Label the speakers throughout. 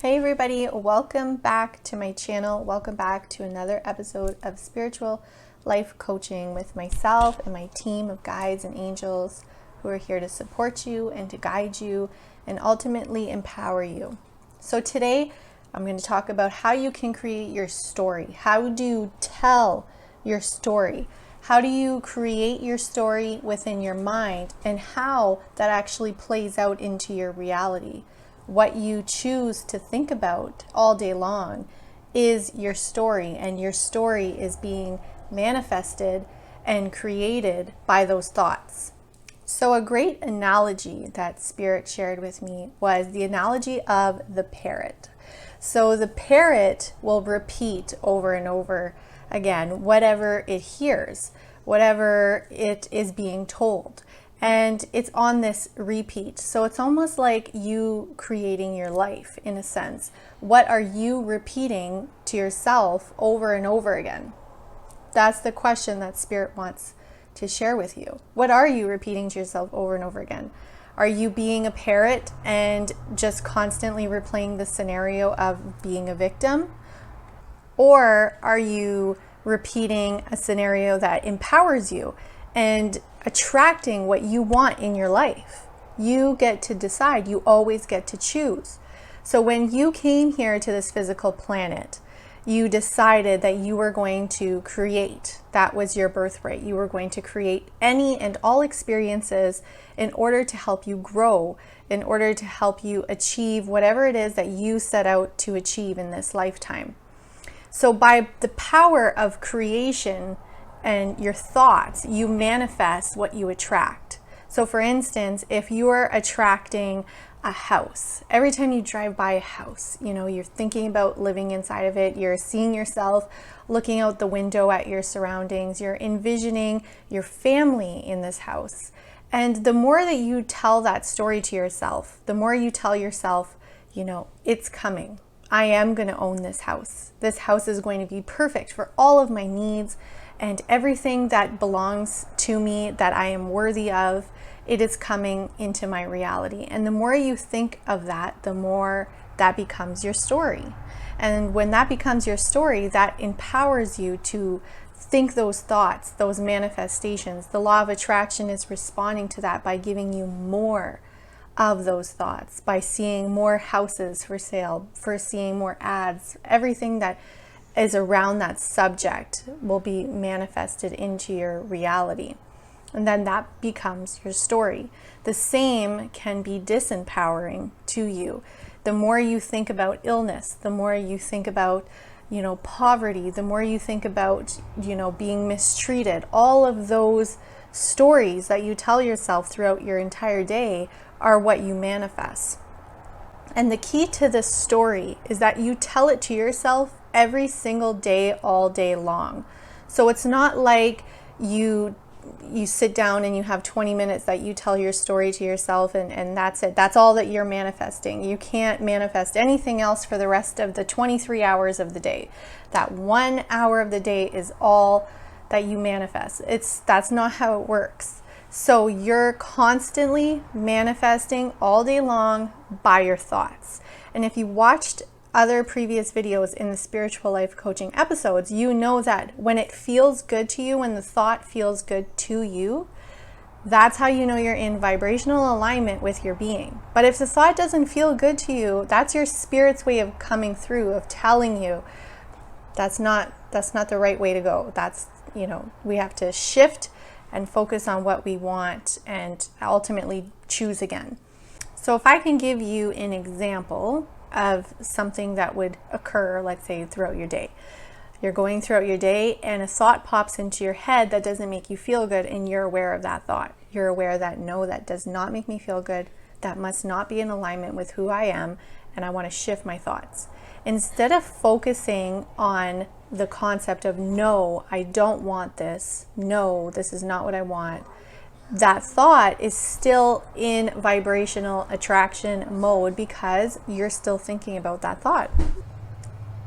Speaker 1: Hey everybody, welcome back to my channel. Welcome back to another episode of Spiritual Life Coaching with myself and my team of guides and angels who are here to support you and to guide you and ultimately empower you. So today I'm going to talk about how you can create your story. How do you tell your story? How do you create your story within your mind and how that actually plays out into your reality? What you choose to think about all day long is your story, and your story is being manifested and created by those thoughts. So a great analogy that Spirit shared with me was the analogy of the parrot. So the parrot will repeat over and over again whatever it hears, whatever it is being told. And it's on this repeat. So it's almost like you creating your life in a sense. What are you repeating to yourself over and over again? That's the question that Spirit wants to share with you. What are you repeating to yourself over and over again? Are you being a parrot and just constantly replaying the scenario of being a victim? Or are you repeating a scenario that empowers you and attracting what you want in your life? You get to decide. You always get to choose. So when you came here to this physical planet, you decided that you were going to create. That was your birthright. You were going to create any and all experiences in order to help you grow, in order to help you achieve whatever it is that you set out to achieve in this lifetime. So by the power of creation and your thoughts, you manifest what you attract. So for instance, if you're attracting a house, every time you drive by a house, you're thinking about living inside of it, you're seeing yourself looking out the window at your surroundings, you're envisioning your family in this house. And the more that you tell that story to yourself, the more you tell yourself, it's coming. I am going to own this house. This house is going to be perfect for all of my needs and everything that belongs to me that I am worthy of. It is coming into my reality. And the more you think of that, the more that becomes your story. And when that becomes your story, that empowers you to think those thoughts, those manifestations. The law of attraction is responding to that by giving you more of those thoughts, by seeing more houses for sale, for seeing more ads. Everything that is around that subject will be manifested into your reality. And then that becomes your story. The same can be disempowering to you. The more you think about illness, the more you think about, poverty, the more you think about, being mistreated, all of those stories that you tell yourself throughout your entire day are what you manifest. And the key to this story is that you tell it to yourself every single day, all day long. So it's not like you sit down and you have 20 minutes that you tell your story to yourself and that's it. That's all that you're manifesting. You can't manifest anything else for the rest of the 23 hours of the day. That 1 hour of the day is all that you manifest. That's not how it works. So you're constantly manifesting all day long by your thoughts. And if you watched other previous videos in the Spiritual Life Coaching episodes, you know that when it feels good to you, when the thought feels good to you, that's how you know you're in vibrational alignment with your being. But if the thought doesn't feel good to you, that's your spirit's way of coming through, of telling you that's not the right way to go. That's, we have to shift and focus on what we want and ultimately choose again. So if I can give you an example of something that would occur, let's say throughout your day. You're going throughout your day and a thought pops into your head that doesn't make you feel good, and you're aware of that thought. You're aware that no, that does not make me feel good. That must not be in alignment with who I am, and I want to shift my thoughts. Instead of focusing on the concept of no, I don't want this. No, this is not what I want. That thought is still in vibrational attraction mode because you're still thinking about that thought.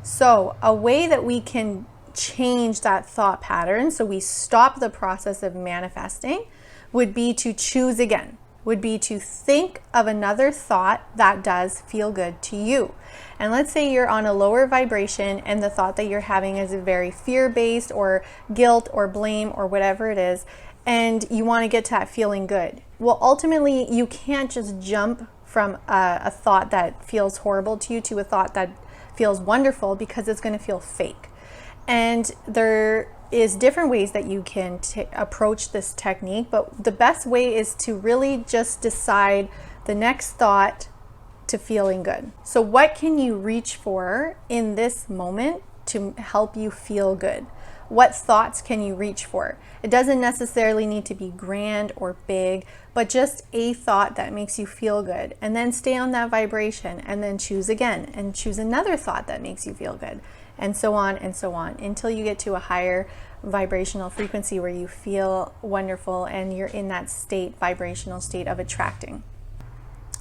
Speaker 1: So a way that we can change that thought pattern so we stop the process of manifesting would be to choose again. would be to think of another thought that does feel good to you. And let's say you're on a lower vibration and the thought that you're having is a very fear-based or guilt or blame or whatever it is, and you want to get to that feeling good. Well, ultimately, you can't just jump from a thought that feels horrible to you to a thought that feels wonderful, because it's going to feel fake. And there is different ways that you can approach this technique, but the best way is to really just decide the next thought to feeling good. So what can you reach for in this moment to help you feel good? What thoughts can you reach for? It doesn't necessarily need to be grand or big, but just a thought that makes you feel good, and then stay on that vibration, and then choose again and choose another thought that makes you feel good, and so on until you get to a higher vibrational frequency where you feel wonderful and you're in that vibrational state of attracting.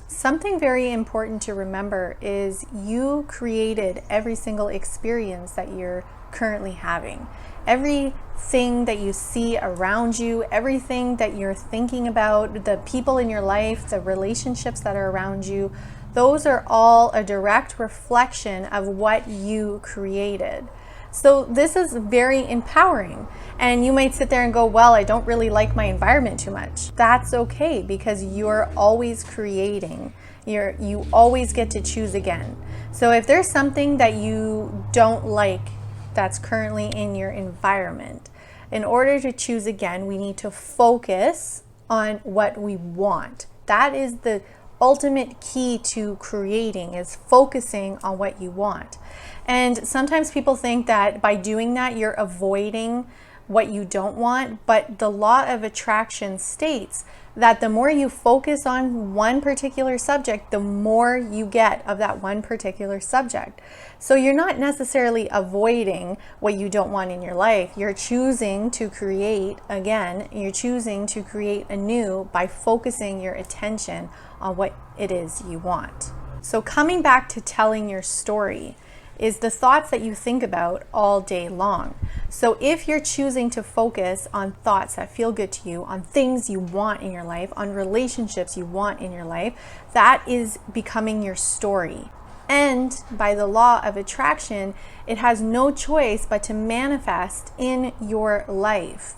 Speaker 1: Something very important to remember is you created every single experience that you're currently having. Everything that you see around you, everything that you're thinking about, the people in your life, the relationships that are around you, those are all a direct reflection of what you created. So this is very empowering. And you might sit there and go, well, I don't really like my environment too much. That's okay, because you're always creating. You always get to choose again. So if there's something that you don't like that's currently in your environment, in order to choose again, we need to focus on what we want. That is the ultimate key to creating, is focusing on what you want. And sometimes people think that by doing that, you're avoiding what you don't want, but the law of attraction states that the more you focus on one particular subject, the more you get of that one particular subject. So you're not necessarily avoiding what you don't want in your life. You're choosing to create again. You're choosing to create anew by focusing your attention on what it is you want. So coming back to telling your story is the thoughts that you think about all day long. So if you're choosing to focus on thoughts that feel good to you, on things you want in your life, on relationships you want in your life, that is becoming your story. And by the law of attraction, it has no choice but to manifest in your life.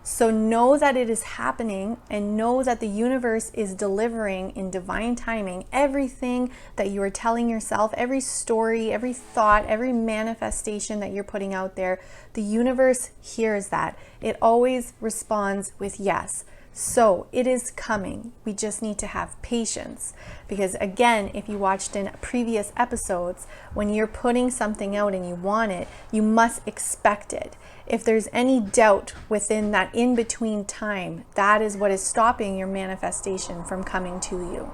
Speaker 1: So know that it is happening, and know that the universe is delivering in divine timing everything that you are telling yourself, every story, every thought, every manifestation that you're putting out there. The universe hears that. It always responds with yes. So it is coming. We just need to have patience, because again, if you watched in previous episodes, when you're putting something out and you want it, you must expect it. If there's any doubt within that in-between time, that is what is stopping your manifestation from coming to you.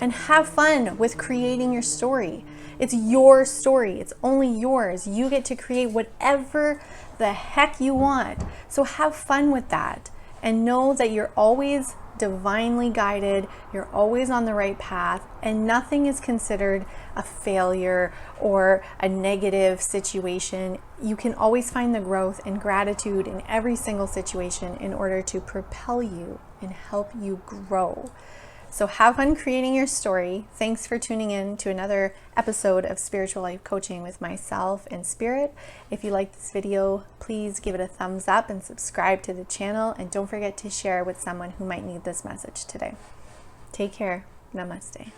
Speaker 1: And have fun with creating your story. It's your story. It's only yours. You get to create whatever the heck you want. So have fun with that. And know that you're always divinely guided, you're always on the right path, and nothing is considered a failure or a negative situation. You can always find the growth and gratitude in every single situation in order to propel you and help you grow. So have fun creating your story. Thanks for tuning in to another episode of Spiritual Life Coaching with myself and Spirit. If you like this video, please give it a thumbs up and subscribe to the channel. And don't forget to share with someone who might need this message today. Take care. Namaste.